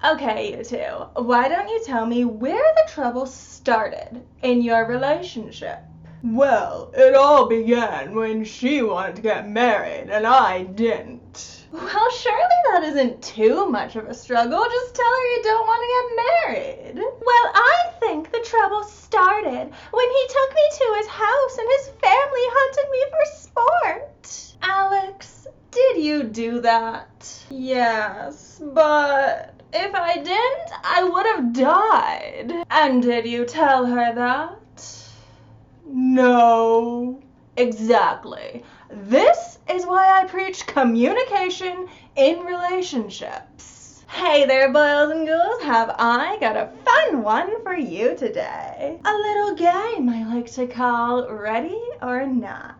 Okay, you two, why don't you tell me where the trouble started in your relationship? Well, it all began when she wanted to get married and I didn't. Well, surely that isn't too much of a struggle. Just tell her you don't want to get married. Well, I think the trouble started when he took me to his house and his family hunted me for sport. Alex, did you do that? Yes, but if I didn't, I would have died. And did you tell her that? No. Exactly. This is why I preach communication in relationships. Hey there, boys and girls, have I got a fun one for you today. A little game I like to call Ready or Not.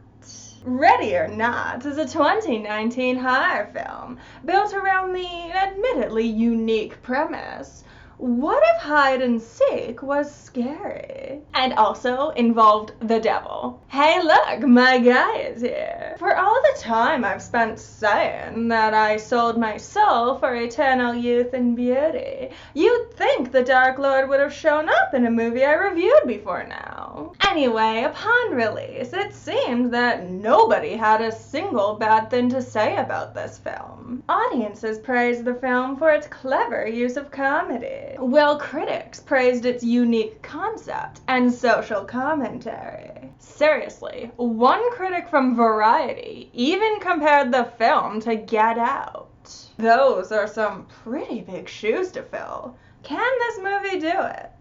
Ready or Not is a 2019 horror film built around the admittedly unique premise: what if hide and seek was scary? And also involved the devil. Hey look, my guy is here. For all the time I've spent saying that I sold my soul for eternal youth and beauty, you'd think the Dark Lord would have shown up in a movie I reviewed before now. Anyway, upon release, it seemed that nobody had a single bad thing to say about this film. Audiences praised the film for its clever use of comedy, while critics praised its unique concept and social commentary. Seriously, one critic from Variety even compared the film to Get Out. Those are some pretty big shoes to fill. Can this movie do it?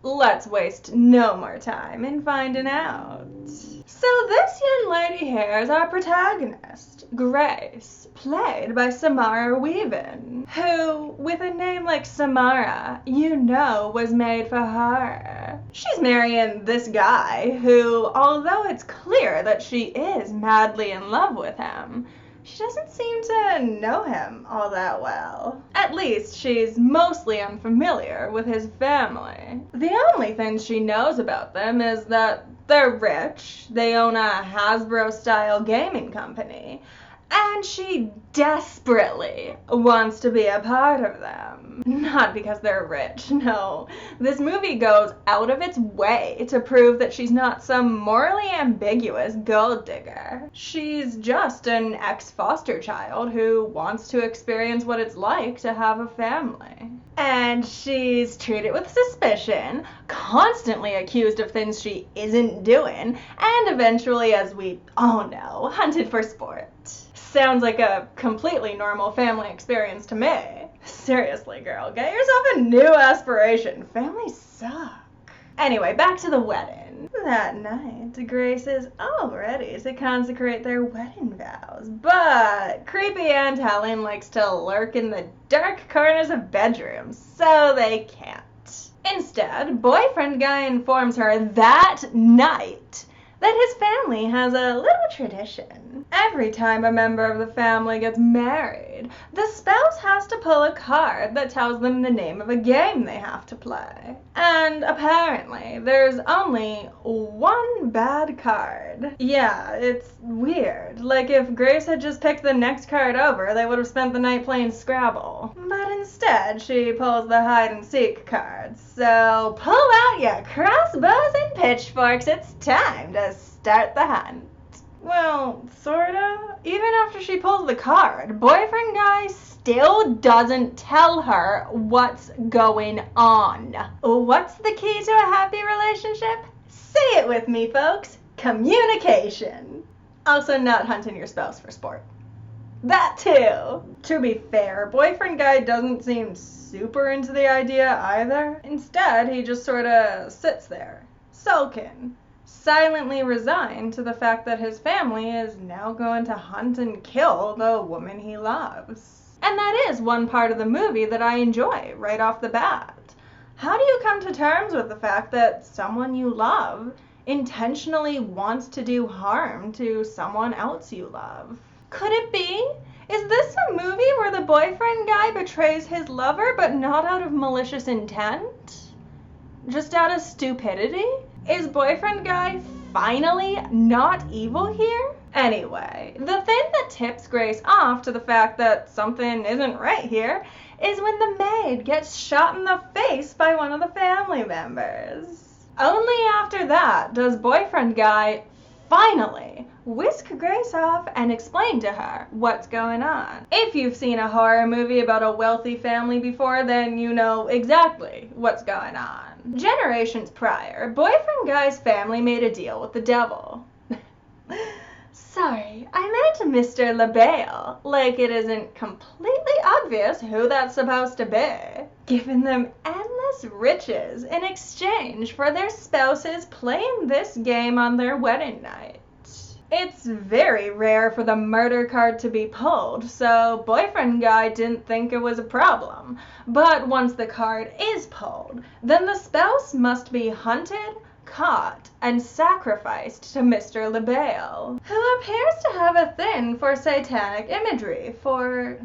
Let's waste no more time in finding out. So this young lady here is our protagonist, Grace, played by Samara Weaving, who, with a name like Samara, you know was made for her. She's marrying this guy who, although it's clear that she is madly in love with him, she doesn't seem to know him all that well. At least, she's mostly unfamiliar with his family. The only thing she knows about them is that they're rich, they own a Hasbro-style gaming company, and she desperately wants to be a part of them. Not because they're rich, no. This movie goes out of its way to prove that she's not some morally ambiguous gold digger. She's just an ex-foster child who wants to experience what it's like to have a family. And she's treated with suspicion, constantly accused of things she isn't doing, and eventually, as we all know, hunted for sport. Sounds like a completely normal family experience to me. Seriously, girl, get yourself a new aspiration. Families suck. Anyway, back to the wedding. That night, Grace is all ready to consecrate their wedding vows, but creepy Aunt Helen likes to lurk in the dark corners of bedrooms, so they can't. Instead, boyfriend guy informs her that night that his family has a little tradition. Every time a member of the family gets married, the spouse has to pull a card that tells them the name of a game they have to play. And apparently, there's only one bad card. Yeah, it's weird. Like if Grace had just picked the next card over, they would have spent the night playing Scrabble. But instead, she pulls the hide and seek card. So pull out your crossbows and pitchforks, it's time to start the hunt. Well, sorta. Even after she pulls the card, boyfriend guy still doesn't tell her what's going on. What's the key to a happy relationship? Say it with me, folks. Communication. Also not hunting your spouse for sport. That too. To be fair, boyfriend guy doesn't seem super into the idea either. Instead, he just sorta sits there, sulking, silently resigned to the fact that his family is now going to hunt and kill the woman he loves. And that is one part of the movie that I enjoy right off the bat. How do you come to terms with the fact that someone you love intentionally wants to do harm to someone else you love? Could it be? Is this a movie where the boyfriend guy betrays his lover but not out of malicious intent? Just out of stupidity? Is boyfriend guy finally not evil here? Anyway, the thing that tips Grace off to the fact that something isn't right here is when the maid gets shot in the face by one of the family members. Only after that does boyfriend guy finally whisk Grace off and explain to her what's going on. If you've seen a horror movie about a wealthy family before, then you know exactly what's going on. Generations prior, boyfriend guy's family made a deal with the devil. Sorry, I meant Mr. LaBelle. Like it isn't completely obvious who that's supposed to be. Giving them endless riches in exchange for their spouses playing this game on their wedding night. It's very rare for the murder card to be pulled, so boyfriend guy didn't think it was a problem. But once the card is pulled, then the spouse must be hunted, caught, and sacrificed to Mr. LaBelle, who appears to have a thing for satanic imagery for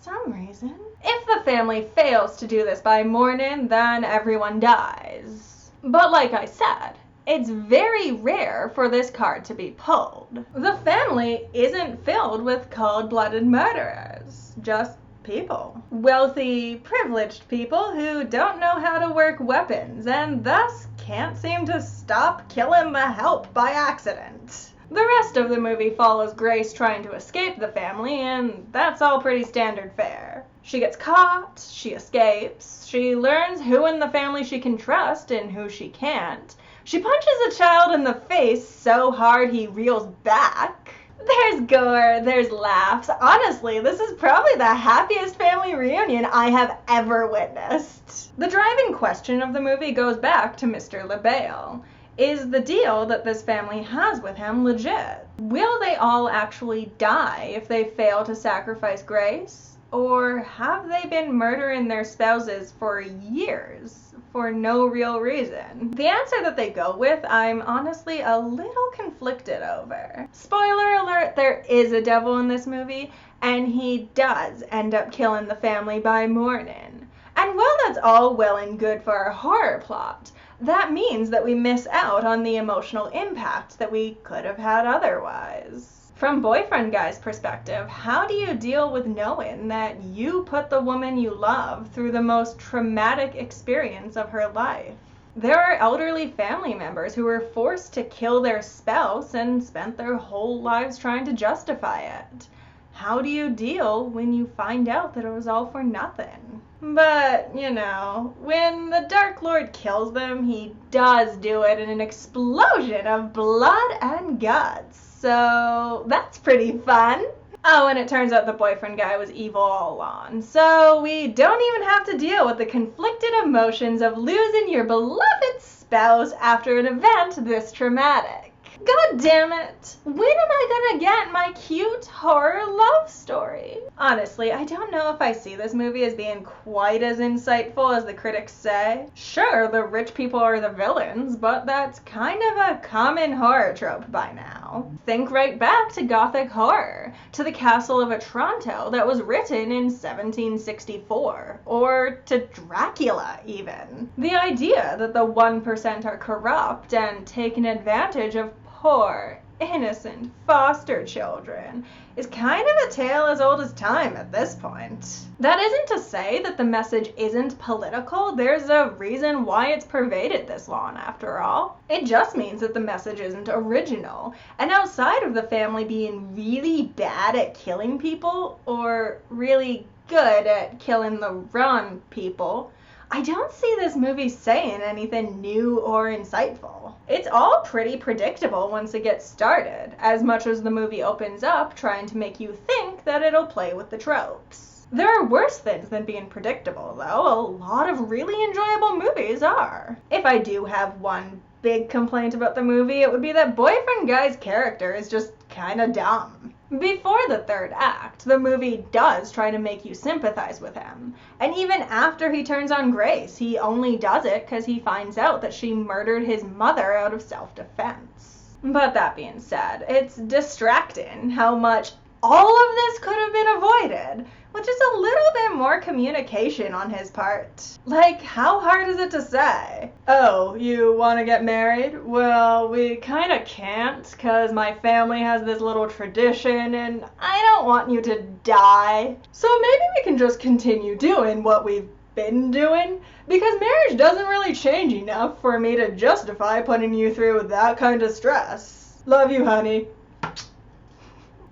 some reason. If the family fails to do this by morning, then everyone dies. But like I said, it's very rare for this card to be pulled. The family isn't filled with cold-blooded murderers, just people. Wealthy, privileged people who don't know how to work weapons and thus can't seem to stop killing the help by accident. The rest of the movie follows Grace trying to escape the family, and that's all pretty standard fare. She gets caught, she escapes, she learns who in the family she can trust and who she can't. She punches a child in the face so hard he reels back. There's gore, there's laughs. Honestly, this is probably the happiest family reunion I have ever witnessed. The driving question of the movie goes back to Mr. LaBelle. Is the deal that this family has with him legit? Will they all actually die if they fail to sacrifice Grace? Or have they been murdering their spouses for years for no real reason? The answer that they go with, I'm honestly a little conflicted over. Spoiler alert, there is a devil in this movie, and he does end up killing the family by morning. And while that's all well and good for our horror plot, that means that we miss out on the emotional impact that we could have had otherwise. From boyfriend guy's perspective, how do you deal with knowing that you put the woman you love through the most traumatic experience of her life? There are elderly family members who were forced to kill their spouse and spent their whole lives trying to justify it. How do you deal when you find out that it was all for nothing? But, you know, when the Dark Lord kills them, he does do it in an explosion of blood and guts. So that's pretty fun. Oh, and it turns out the boyfriend guy was evil all along. So we don't even have to deal with the conflicted emotions of losing your beloved spouse after an event this traumatic. God damn it! When am I gonna get my cute horror love story? Honestly, I don't know if I see this movie as being quite as insightful as the critics say. Sure, the rich people are the villains, but that's kind of a common horror trope by now. Think right back to Gothic horror, to the Castle of Otranto that was written in 1764, or to Dracula even. The idea that the 1% are corrupt and taking advantage of poor, innocent foster children is kind of a tale as old as time at this point. That isn't to say that the message isn't political. There's a reason why it's pervaded this long, after all. It just means that the message isn't original. And outside of the family being really bad at killing people, or really good at killing the wrong people, I don't see this movie saying anything new or insightful. It's all pretty predictable once it gets started, as much as the movie opens up trying to make you think that it'll play with the tropes. There are worse things than being predictable, though. A lot of really enjoyable movies are. If I do have one big complaint about the movie, it would be that boyfriend guy's character is just kinda dumb. Before the third act, the movie does try to make you sympathize with him. And even after he turns on Grace, he only does it because he finds out that she murdered his mother out of self-defense. But that being said, it's distracting how much all of this could have been avoided with just a little bit more communication on his part. Like, how hard is it to say? Oh, you want to get married? Well, we kind of can't, because my family has this little tradition, and I don't want you to die. So maybe we can just continue doing what we've been doing, because marriage doesn't really change enough for me to justify putting you through that kind of stress. Love you, honey.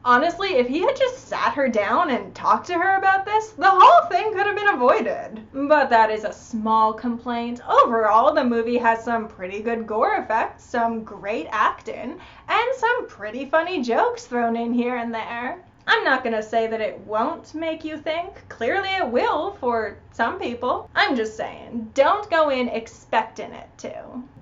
Honestly, if he had just sat her down and talked to her about this, the whole thing could have been avoided. But that is a small complaint. Overall, the movie has some pretty good gore effects, some great acting, and some pretty funny jokes thrown in here and there. I'm not gonna say that it won't make you think. Clearly it will for some people. I'm just saying, don't go in expecting it to.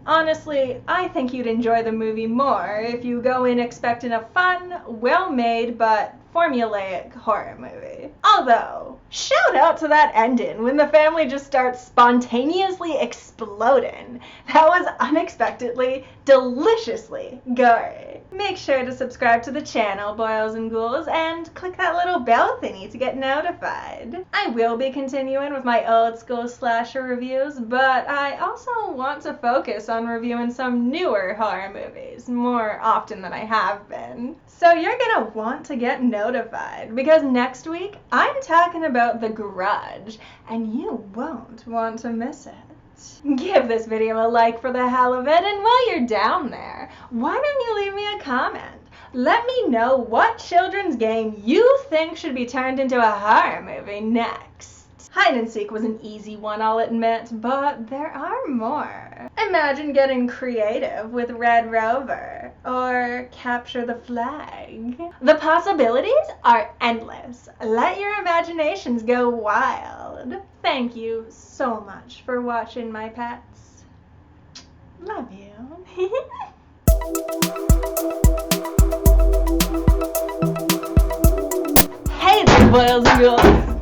Honestly, I think you'd enjoy the movie more if you go in expecting a fun, well-made, but formulaic horror movie. Although, shout out to that ending when the family just starts spontaneously exploding. That was unexpectedly, deliciously gory. Make sure to subscribe to the channel, Boils and Ghouls, and click that little bell thingy to get notified. I will be continuing with my old school slasher reviews, but I also want to focus on reviewing some newer horror movies more often than I have been. So you're gonna want to get notified, because next week I'm talking about The Grudge, and you won't want to miss it. Give this video a like for the hell of it, and while you're down there, why don't you leave me a comment? Let me know what children's game you think should be turned into a horror movie next. Hide and seek was an easy one, I'll admit, but there are more. Imagine getting creative with Red Rover or Capture the Flag. The possibilities are endless. Let your imaginations go wild. Thank you so much for watching, my pets. Love you. Hey there, boils and ghouls.